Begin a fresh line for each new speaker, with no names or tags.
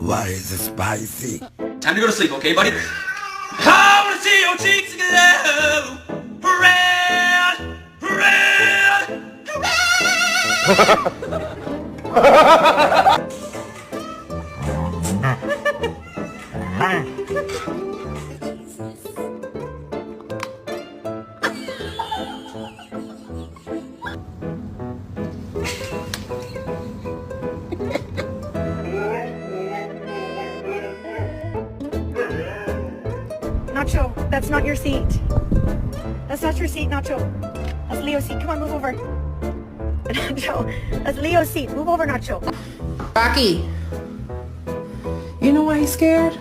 What is spicy?
Time to go to sleep, okay, buddy? I wanna see your cheeks glow. Red,
Nacho, that's not your seat. That's not your seat, Nacho. That's Leo's seat. Come on, move over. Nacho, that's Leo's seat. Move over, Nacho.
Rocky, you know why he's scared?